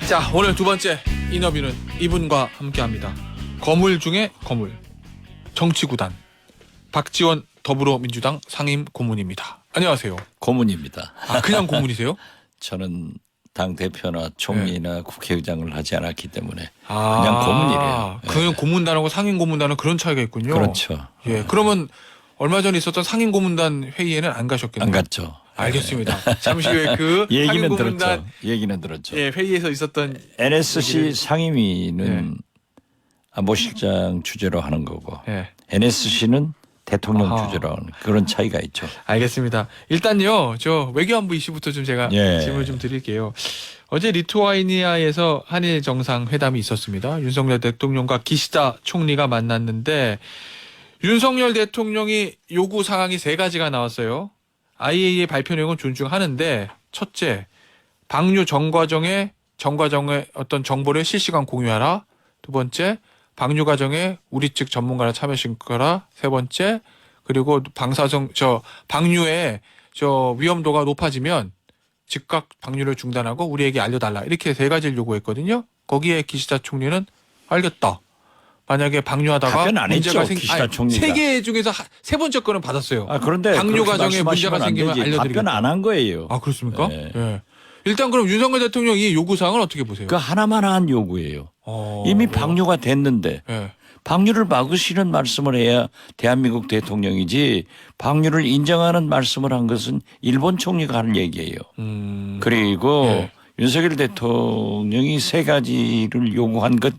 자, 오늘 두 번째 인터뷰는 이분과 함께합니다. 거물 중에 거물, 정치구단 박지원 더불어민주당 상임 고문입니다. 안녕하세요. 고문입니다. 아, 그냥 고문이세요? 저는 당 대표나 총리나 국회의장을 하지 않았기 때문에 아, 그냥 고문이래요. 그 고문단하고 상임 고문단은 그런 차이가 있군요. 그렇죠. 예, 그러면 얼마 전에 있었던 상임 고문단 회의에는 안 가셨겠네요. 안 갔죠. 알겠습니다. 잠시 후에 그 상임 얘기는 고문단 들었죠. 얘기는 들었죠. 예, 회의에서 있었던 NSC 상임위는 안보 실장 주재로 하는 거고 예. NSC는 대통령 아하. 주재로 하는 그런 차이가 있죠. 알겠습니다. 일단요, 저 외교안보 이슈부터 좀 제가 예. 질문 좀 드릴게요. 어제 리투아니아에서 한일 정상회담이 있었습니다. 윤석열 대통령과 기시다 총리가 만났는데 윤석열 대통령이 요구 사항이 세 가지가 나왔어요. IAEA 발표 내용은 존중하는데 첫째, 방류 전 과정의 어떤 정보를 실시간 공유하라. 두 번째, 방류 과정에 우리 측 전문가를 참여시켜라. 세 번째, 그리고 방류의 위험도가 높아지면 즉각 방류를 중단하고 우리에게 알려달라. 이렇게 세 가지를 요구했거든요. 거기에 기시다 총리는 알겠다. 만약에 방류하다가 답변 안 문제가 했죠, 기시다 총리가. 세 개 중에서 세 번째 거는 받았어요. 아, 그런데 방류 그렇게 과정에 문제가 말씀하시면 안 생기면 되지. 알려드리겠다. 답변 안 한 거예요. 아, 그렇습니까? 네. 예. 일단 그럼 윤석열 대통령 이 요구 사항을 어떻게 보세요? 그 하나만 한 요구예요. 이미 방류가 됐는데 예. 방류를 막으시는 말씀을 해야 대한민국 대통령이지 방류를 인정하는 말씀을 한 것은 일본 총리가 하는 얘기예요. 그리고 예. 윤석열 대통령이 세 가지를 요구한 것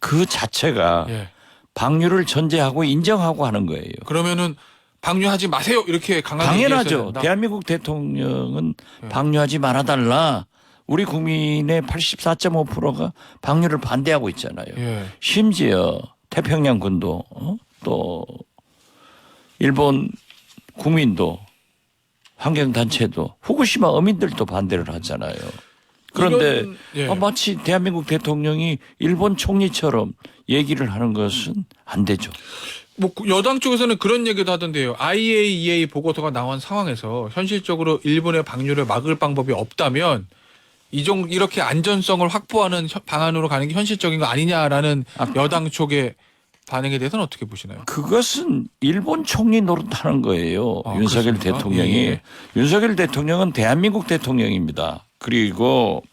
그 자체가 예. 방류를 전제하고 인정하고 하는 거예요. 그러면은 방류하지 마세요. 이렇게 강하게 얘기했어야 당연하죠. 된다. 대한민국 대통령은 예. 방류하지 말아달라. 우리 국민의 84.5%가 방류를 반대하고 있잖아요. 예. 심지어 태평양 군도 또 일본 국민도 환경단체도 후쿠시마 어민들도 반대를 하잖아요. 그런데 이런, 예. 마치 대한민국 대통령이 일본 총리처럼 얘기를 하는 것은 안 되죠. 뭐 여당 쪽에서는 그런 얘기도 하던데요. IAEA 보고서가 나온 상황에서 현실적으로 일본의 방류를 막을 방법이 없다면 이렇게 안전성을 확보하는 방안으로 가는 게 현실적인 거 아니냐라는 여당 쪽의 반응에 대해서는 어떻게 보시나요? 그것은 일본 총리 노릇하는 거예요. 아, 윤석열 그렇습니까? 대통령이. 예. 윤석열 대통령은 대한민국 대통령입니다. 그리고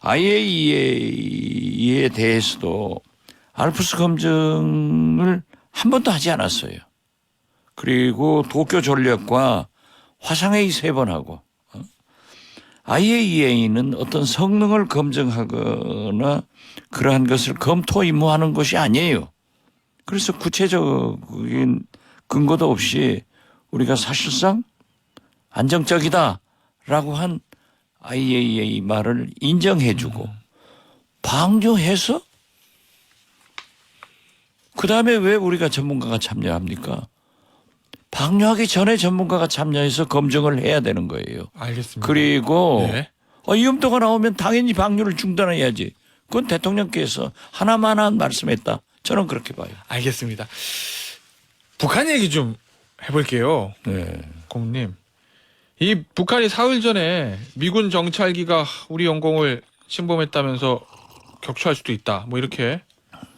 IAEA에 대해서도 알프스 검증을 한 번도 하지 않았어요. 그리고 도쿄 전력과 화상회의 3번 하고 IAEA는 어떤 성능을 검증하거나 그러한 것을 검토 임무하는 것이 아니에요. 그래서 구체적인 근거도 없이 우리가 사실상 안정적이다라고 한 IAEA 말을 인정해주고 방류해서 그다음에 왜 우리가 전문가가 참여합니까? 방류하기 전에 전문가가 참여해서 검증을 해야 되는 거예요. 알겠습니다. 그리고 네. 위험도가 나오면 당연히 방류를 중단해야지. 그건 대통령께서 하나만한 말씀했다. 저는 그렇게 봐요. 알겠습니다. 북한 얘기 좀 해볼게요. 네. 공님. 이 북한이 사흘 전에 미군 정찰기가 우리 영공을 침범했다면서 격추할 수도 있다. 뭐 이렇게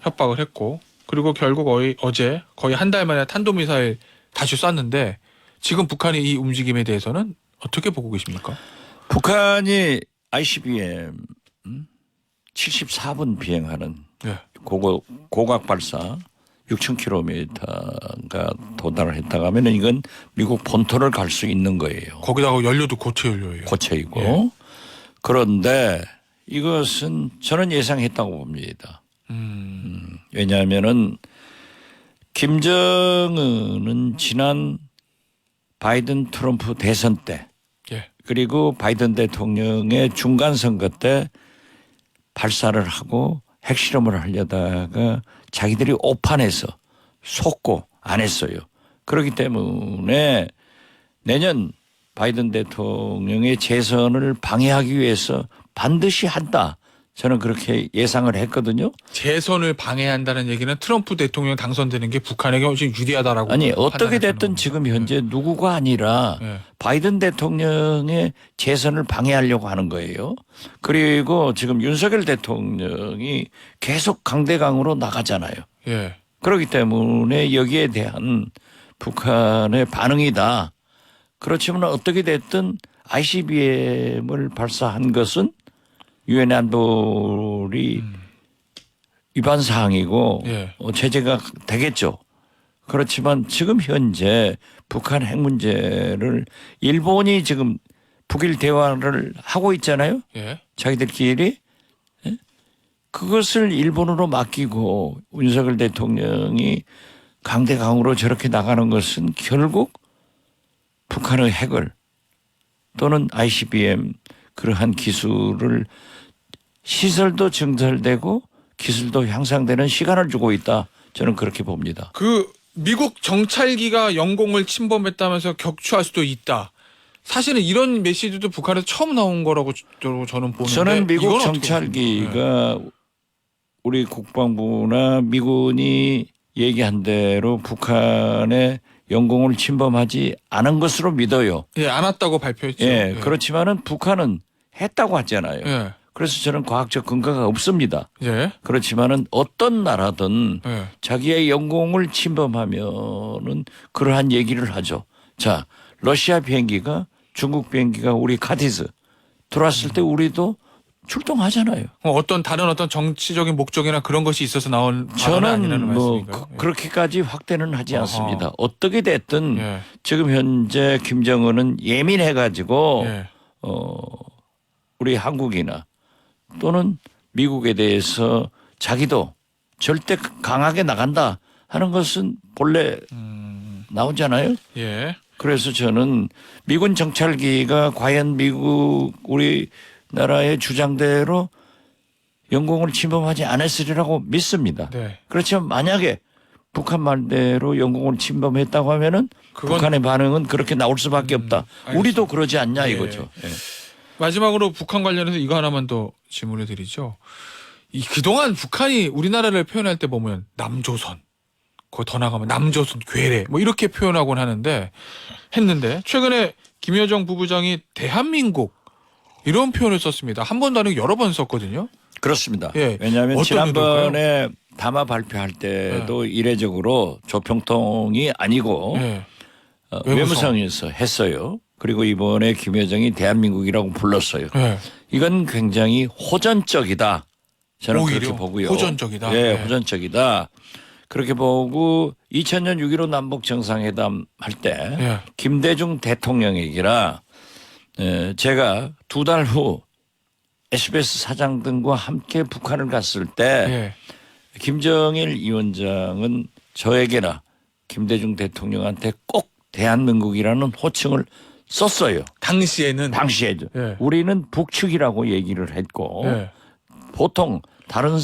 협박을 했고 그리고 결국 어제 거의 한 달 만에 탄도미사일 다시 쐈는데 지금 북한이 이 움직임에 대해서는 어떻게 보고 계십니까? 북한이 ICBM 74분 비행하는 네. 고각 발사 6,000km가 도달을 했다가 하면 이건 미국 본토를 갈 수 있는 거예요. 거기다가 연료도 고체 연료예요. 고체이고. 예. 그런데 이것은 저는 예상했다고 봅니다. 왜냐하면은 김정은은 지난 바이든 트럼프 대선 때 예. 그리고 바이든 대통령의 중간 선거 때 발사를 하고 핵실험을 하려다가 자기들이 오판해서 속고 안 했어요. 그렇기 때문에 내년 바이든 대통령의 재선을 방해하기 위해서 반드시 한다 저는 그렇게 예상을 했거든요. 재선을 방해한다는 얘기는 트럼프 대통령 당선되는 게 북한에게 훨씬 유리하다라고. 아니 어떻게 판단하시는 됐든 겁니까? 지금 현재 누구가 아니라 네. 바이든 대통령의 재선을 방해하려고 하는 거예요. 그리고 지금 윤석열 대통령이 계속 강대강으로 나가잖아요. 예. 그렇기 때문에 여기에 대한 북한의 반응이다. 그렇지만 어떻게 됐든 ICBM을 발사한 것은 유엔 안보리 위반 사항이고 예. 제재가 되겠죠. 그렇지만 지금 현재 북한 핵 문제를 일본이 지금 북일 대화를 하고 있잖아요. 예. 자기들끼리. 예? 그것을 일본으로 맡기고 윤석열 대통령이 강대강으로 저렇게 나가는 것은 결국 북한의 핵을 또는 ICBM 그러한 기술을 시설도 증설되고 기술도 향상되는 시간을 주고 있다. 저는 그렇게 봅니다. 그 미국 정찰기가 영공을 침범했다면서 격추할 수도 있다. 사실은 이런 메시지도 북한에서 처음 나온 거라고 저는 보는데. 저는 미국 이건 어떻게 정찰기가 우리 국방부나 미군이 얘기한 대로 북한의 영공을 침범하지 않은 것으로 믿어요. 예, 안 왔다고 발표했죠. 예, 그렇지만은 북한은 했다고 하잖아요. 예. 그래서 저는 과학적 근거가 없습니다. 예. 그렇지만은 어떤 나라든 예. 자기의 영공을 침범하면은 그러한 얘기를 하죠. 자, 러시아 비행기가 중국 비행기가 우리 카디즈 들어왔을 때 우리도 출동하잖아요. 어떤 다른 어떤 정치적인 목적이나 그런 것이 있어서 나온 발언은 아니라는 저는 뭐 말씀인가요? 예. 그렇게까지 확대는 하지 어허. 않습니다. 어떻게 됐든 예. 지금 현재 김정은은 예민해가지고 예. 우리 한국이나 또는 미국에 대해서 자기도 절대 강하게 나간다 하는 것은 본래 나오잖아요. 예. 그래서 저는 미군 정찰기가 과연 미국 우리나라의 주장대로 영공을 침범하지 않았으리라고 믿습니다. 네. 그렇지만 만약에 북한 말대로 영공을 침범했다고 하면은 그건- 북한의 반응은 그렇게 나올 수밖에 없다. 알겠습니다. 우리도 그러지 않냐 예. 이거죠. 예. 마지막으로 북한 관련해서 이거 하나만 더 질문을 드리죠. 그동안 북한이 우리나라를 표현할 때 보면 남조선, 거기 더 나가면 남조선 괴뢰 뭐 이렇게 표현하곤 했는데 최근에 김여정 부부장이 대한민국 이런 표현을 썼습니다. 한 번도 아니고 여러 번 썼거든요. 그렇습니다. 예. 왜냐하면 어떤 지난번에 담화 발표할 때도 이례적으로 조평통이 아니고 예. 외무성에서 했어요. 그리고 이번에 김여정이 대한민국이라고 불렀어요. 예. 이건 굉장히 호전적이다. 저는 오히려 그렇게 보고요. 호전적이다. 예, 네. 호전적이다. 그렇게 보고 2000년 6.15 남북 정상회담 할 때 예. 김대중 대통령 얘기라 제가 2달 후 SBS 사장 등과 함께 북한을 갔을 때 예. 김정일 위원장은 저에게나 김대중 대통령한테 꼭 대한민국이라는 호칭을 썼어요. 당시에는 당시에도. 예. 우리는 북측이라고 얘기를 했고 예. 보통 다른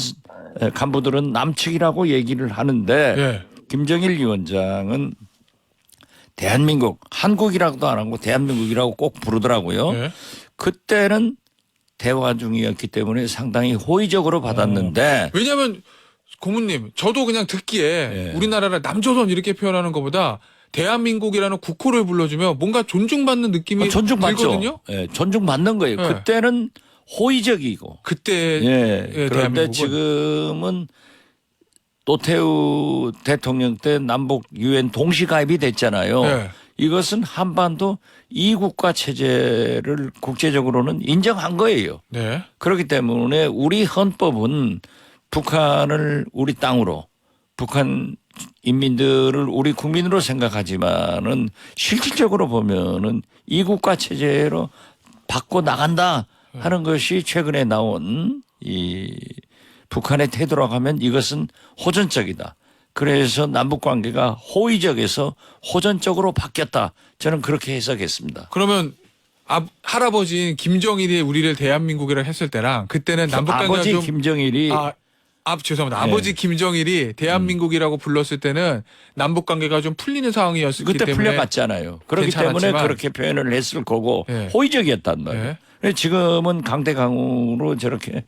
간부들은 남측이라고 얘기를 하는데 예. 김정일 위원장은 대한민국, 한국이라고도 안 하고 대한민국이라고 꼭 부르더라고요. 예. 그때는 대화 중이었기 때문에 상당히 호의적으로 받았는데 왜냐하면 고문님 저도 그냥 듣기에 예. 우리나라를 남조선 이렇게 표현하는 것보다 대한민국이라는 국호를 불러주면 뭔가 존중받는 느낌이 존중받죠. 들거든요. 예, 존중받는 거예요. 예. 그때는 호의적이고. 그때 예. 예, 그런데 대한민국은. 지금은 노태우 대통령 때 남북 유엔 동시 가입이 됐잖아요. 예. 이것은 한반도 이국가 체제를 국제적으로는 인정한 거예요. 네. 그렇기 때문에 우리 헌법은 북한을 우리 땅으로 북한 인민들을 우리 국민으로 생각하지만은 실질적으로 보면은 이국가 체제로 바꿔 나간다 하는 것이 최근에 나온 이 북한의 태도라고 하면 이것은 호전적이다. 그래서 남북 관계가 호의적에서 호전적으로 바뀌었다. 저는 그렇게 해석했습니다. 그러면 할아버지인 김정일이 우리를 대한민국이라 했을 때랑 그때는 남북 관계가 아버지 좀 김정일이 죄송합니다. 네. 아버지 김정일이 대한민국이라고 불렀을 때는 남북 관계가 좀 풀리는 상황이었기 그때 때문에 풀려갔잖아요. 그렇기 때문에 괜찮았지만. 그렇게 표현을 했을 거고 예. 호의적이었단 말이에요. 예. 근데 지금은 강대강으로 저렇게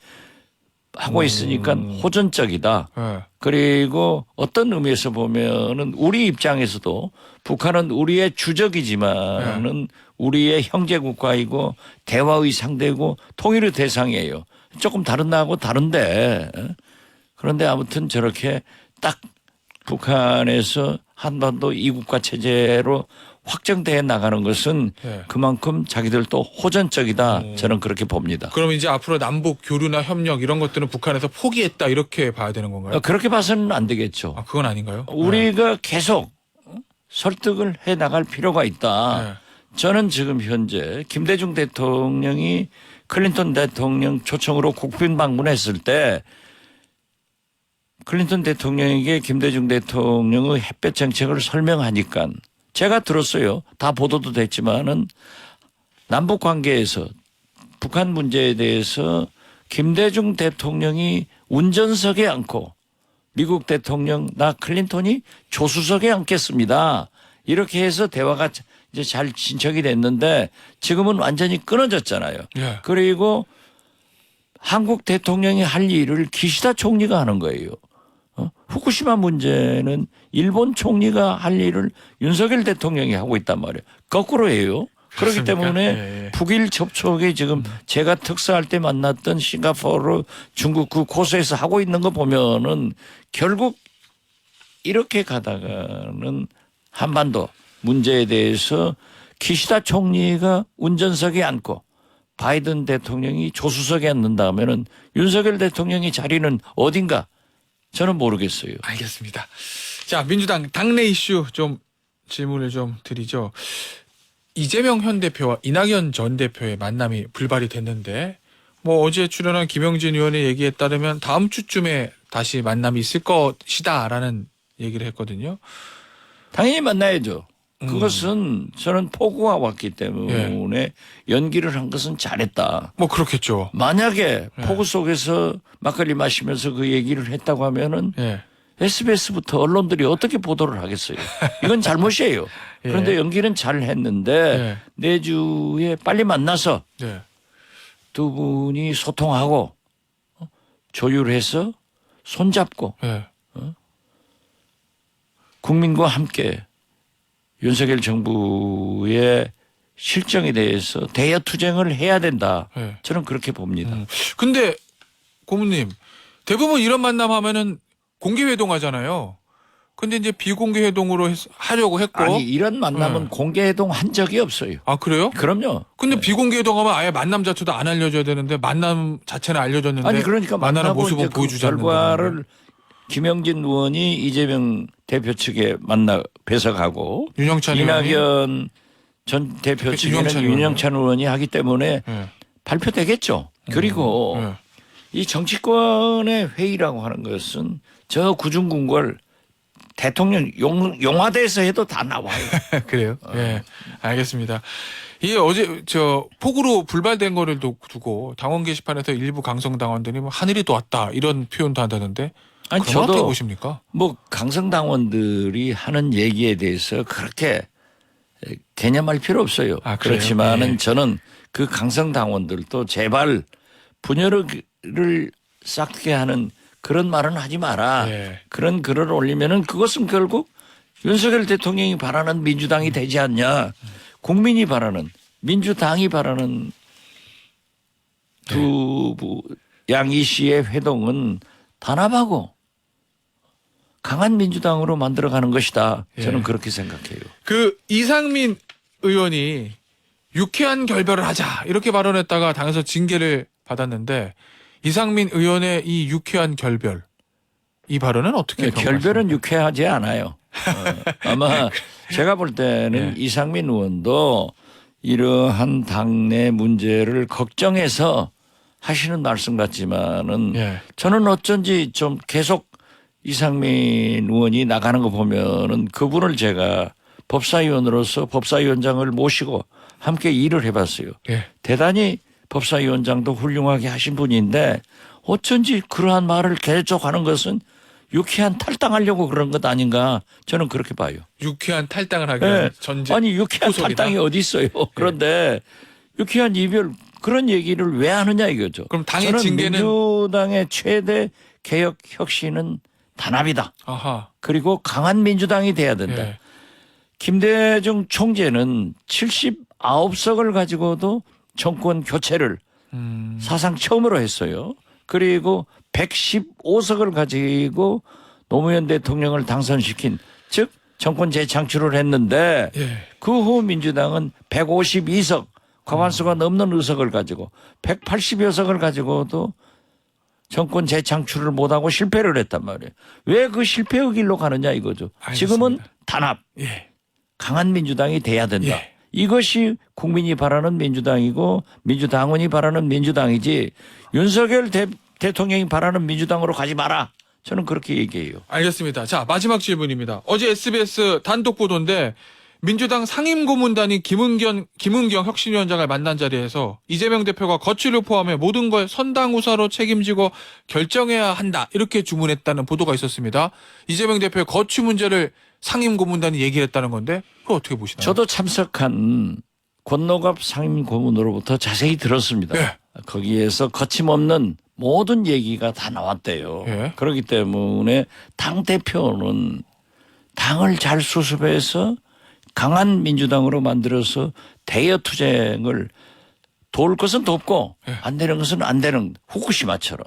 하고 있으니까 호전적이다. 예. 그리고 어떤 의미에서 보면은 우리 입장에서도 북한은 우리의 주적이지만은 우리의 형제 국가이고 대화의 상대고 통일의 대상이에요. 조금 다른 나하고 다른데 그런데 아무튼 저렇게 딱 북한에서 한반도 이국가 체제로 확정돼 나가는 것은 예. 그만큼 자기들도 호전적이다. 저는 그렇게 봅니다. 그럼 이제 앞으로 남북 교류나 협력 이런 것들은 북한에서 포기했다 이렇게 봐야 되는 건가요? 그렇게 봐서는 안 되겠죠. 아, 그건 아닌가요? 우리가 계속 설득을 해 나갈 필요가 있다. 네. 저는 지금 현재 김대중 대통령이 클린턴 대통령 초청으로 국빈 방문했을 때 클린턴 대통령에게 김대중 대통령의 햇볕 정책을 설명하니까 제가 들었어요. 다 보도도 됐지만은 남북 관계에서 북한 문제에 대해서 김대중 대통령이 운전석에 앉고 미국 대통령 나 클린턴이 조수석에 앉겠습니다. 이렇게 해서 대화가 이제 잘 진척이 됐는데 지금은 완전히 끊어졌잖아요. 예. 그리고 한국 대통령이 할 일을 기시다 총리가 하는 거예요. 후쿠시마 문제는 일본 총리가 할 일을 윤석열 대통령이 하고 있단 말이에요. 거꾸로 해요. 그렇기 그렇습니까? 때문에 예. 북일 접촉이 지금 제가 특사할 때 만났던 싱가포르, 중국 그 고소에서 하고 있는 거 보면은 결국 이렇게 가다가는 한반도 문제에 대해서 기시다 총리가 운전석에 앉고 바이든 대통령이 조수석에 앉는다 하면은 윤석열 대통령의 자리는 어딘가 저는 모르겠어요. 알겠습니다. 자, 민주당 당내 이슈 좀 질문을 좀 드리죠. 이재명 현 대표와 이낙연 전 대표의 만남이 불발이 됐는데 뭐 어제 출연한 김영진 의원의 얘기에 따르면 다음 주쯤에 다시 만남이 있을 것이다라는 얘기를 했거든요. 당연히 만나야죠. 그것은 저는 폭우가 왔기 때문에 연기를 한 것은 잘했다. 뭐 그렇겠죠. 만약에 폭우 속에서 막걸리 마시면서 그 얘기를 했다고 하면은 예. SBS부터 언론들이 어떻게 보도를 하겠어요. 이건 잘못이에요. 그런데 연기는 잘 했는데 내주에 빨리 만나서 예. 두 분이 소통하고 조율해서 손잡고 예. 국민과 함께 윤석열 정부의 실정에 대해서 대여투쟁을 해야 된다. 예. 저는 그렇게 봅니다. 근데 고모님 대부분 이런 만남 하면은 공개 회동하잖아요. 근데 이제 비공개 회동으로 하려고 했고. 아니 이런 만남은 공개 회동 한 적이 없어요. 아 그래요? 그럼요. 근데 비공개 회동하면 아예 만남 자체도 안 알려줘야 되는데 만남 자체는 알려줬는데 아니 그러니까 만나는 만나고 모습은 이제 그 보여주지 않는 결과를 김영진 의원이 이재명 대표 측에 만나 배석하고 윤영찬 의원이 이낙연 전 대표 측에는 윤영찬 의원이 하기 때문에 예. 발표되겠죠. 그리고 예. 이 정치권의 회의라고 하는 것은 저 구중궁궐 대통령 용화대에서 해도 다 나와요. 그래요? 예. 알겠습니다. 이게 어제 폭우로 불발된 거를 두고 당원 게시판에서 일부 강성 당원들이 뭐 하늘이 도왔다 이런 표현도 한다는데 아니 그건 어떻게 저도 보십니까? 뭐 강성 당원들이 하는 얘기에 대해서 그렇게 개념할 필요 없어요. 아, 그래요? 그렇지만은 예. 저는 그 강성 당원들도 제발 분열을 쌓게 하는 그런 말은 하지 마라. 예. 그런 글을 올리면은 그것은 결국 윤석열 대통령이 바라는 민주당이 되지 않냐. 국민이 바라는 민주당이 바라는 두 양이 씨의 회동은 단합하고 강한 민주당으로 만들어가는 것이다. 저는 예. 그렇게 생각해요. 그 이상민 의원이 유쾌한 결별을 하자 이렇게 발언했다가 당에서 징계를 받았는데 이상민 의원의 이 유쾌한 결별 이 발언은 어떻게 결별은 유쾌하지 않아요. 아마 제가 볼 때는 예. 이상민 의원도 이러한 당내 문제를 걱정해서 하시는 말씀 같지만은 예. 저는 어쩐지 좀 계속 이상민 의원이 나가는 거 보면은 그분을 제가 법사위원으로서 법사위원장을 모시고 함께 일을 해봤어요. 예. 대단히 법사위원장도 훌륭하게 하신 분인데 어쩐지 그러한 말을 계속하는 것은 유쾌한 탈당하려고 그런 것 아닌가 저는 그렇게 봐요. 유쾌한 탈당을 하기 네. 위한 전제 아니 유쾌한 후속이다? 탈당이 어디 있어요. 그런데 유쾌한 이별 그런 얘기를 왜 하느냐 이거죠. 그럼 당의 저는 징계는 민주당의 최대 개혁 혁신은 단합이다. 아하. 그리고 강한 민주당이 돼야 된다. 예. 김대중 총재는 79석을 가지고도 정권 교체를 사상 처음으로 했어요. 그리고 115석을 가지고 노무현 대통령을 당선시킨, 즉 정권 재창출을 했는데 예. 그 후 민주당은 152석, 과반수가 넘는 의석을 가지고 180여 석을 가지고도 정권 재창출을 못하고 실패를 했단 말이에요. 왜 그 실패의 길로 가느냐 이거죠. 알겠습니다. 지금은 단합, 예. 강한 민주당이 돼야 된다. 예. 이것이 국민이 바라는 민주당이고 민주당원이 바라는 민주당이지 윤석열 대통령이 바라는 민주당으로 가지 마라. 저는 그렇게 얘기해요. 알겠습니다. 자, 마지막 질문입니다. 어제 SBS 단독 보도인데 민주당 상임고문단이 김은경 혁신위원장을 만난 자리에서 이재명 대표가 거취를 포함해 모든 걸 선당우사로 책임지고 결정해야 한다. 이렇게 주문했다는 보도가 있었습니다. 이재명 대표의 거취 문제를 상임고문단이 얘기를 했다는 건데 그거 어떻게 보시나요? 저도 참석한 권노갑 상임고문으로부터 자세히 들었습니다. 예. 거기에서 거침없는 모든 얘기가 다 나왔대요. 예. 그렇기 때문에 당대표는 당을 잘 수습해서 강한 민주당으로 만들어서 대여투쟁을 도울 것은 돕고 예. 안 되는 것은 안 되는, 후쿠시마처럼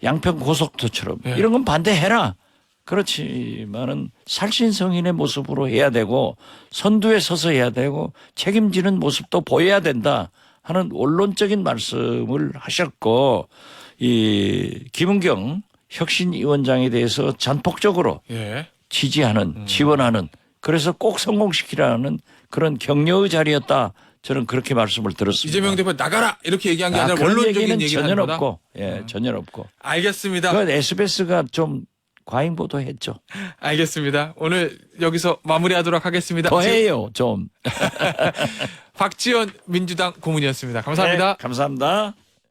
양평 고속도처럼 예. 이런 건 반대해라. 그렇지만은 살신성인의 모습으로 해야 되고 선두에 서서 해야 되고 책임지는 모습도 보여야 된다 하는 원론적인 말씀을 하셨고, 이 김은경 혁신위원장에 대해서 전폭적으로 예. 지지하는, 지원하는, 그래서 꼭 성공시키라는 그런 격려의 자리였다. 저는 그렇게 말씀을 들었습니다. 이재명 대표 나가라 이렇게 얘기한 게 아니라 그런 원론적인 얘기는 얘기를 전혀 하는 거다. 없고, 예, 전혀 없고. 알겠습니다. 그 SBS가 좀 과잉 보도했죠. 알겠습니다. 오늘 여기서 마무리하도록 하겠습니다. 더해요, 좀. 박지원 민주당 고문이었습니다. 감사합니다. 네, 감사합니다.